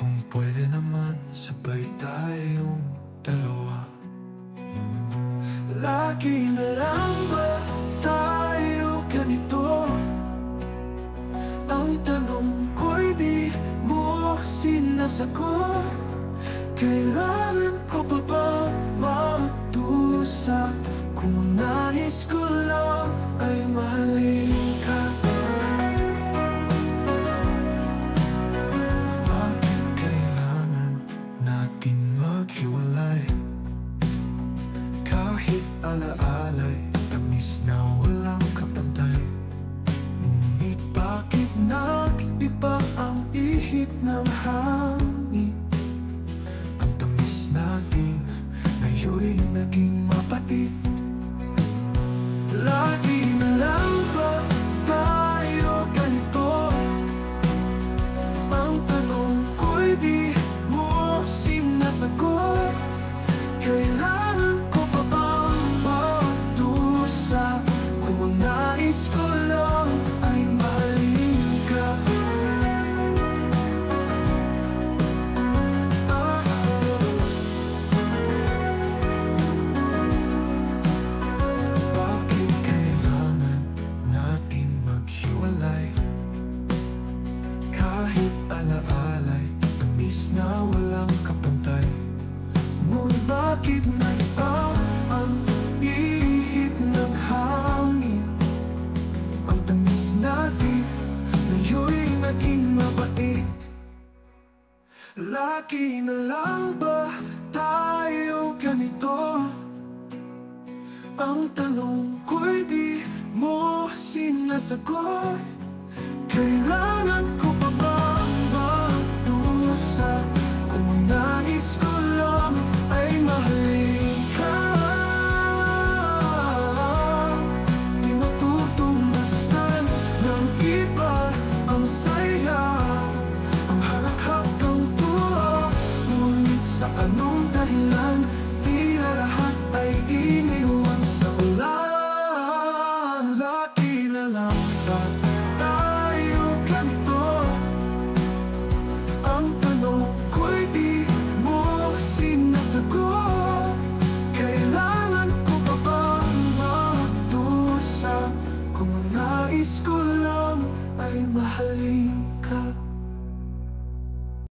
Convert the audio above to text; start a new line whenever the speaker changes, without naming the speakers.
Kung pwede naman sabay tayong dalawa. Lagi na lang ba tayo ganito? Ang tanong ko'y di mo sinasagot. Kailangan ko pa bang magdusa? Kung nais ko lang ay mahalin ka. Bakit kailangan natin maghiwalay? Kahit alaala'y tamis na walang kapantay. Ngunit bakit nag-iba ang ihip ng hangin? Ang tamis natin ngayon'y naging mapait. Lagi na lang ba tayo ganito? Ang tanong ko'y di mo sinasagot. Kailangan ko pa bang magdusa? Kung ang nais ko lang ay mahalin ka. Bakit kailangan natin maghiwalay? Kahit alaala'y tamis na walang kapantay. Ngunit bakit naiba ang ihip ng hangin? Ang tamis natin ngayon'y naging mabait. Lagi na lang ba tayo ganito? Ang tanong ko'y di mo sinasagot. Kailangan ko pa bang magdusa? Kung ang nais ko lang ay mahalin ka. Di matutunasan ng iba ang saya, ang halakhak ng tuwa. Ngunit sa anong dahilan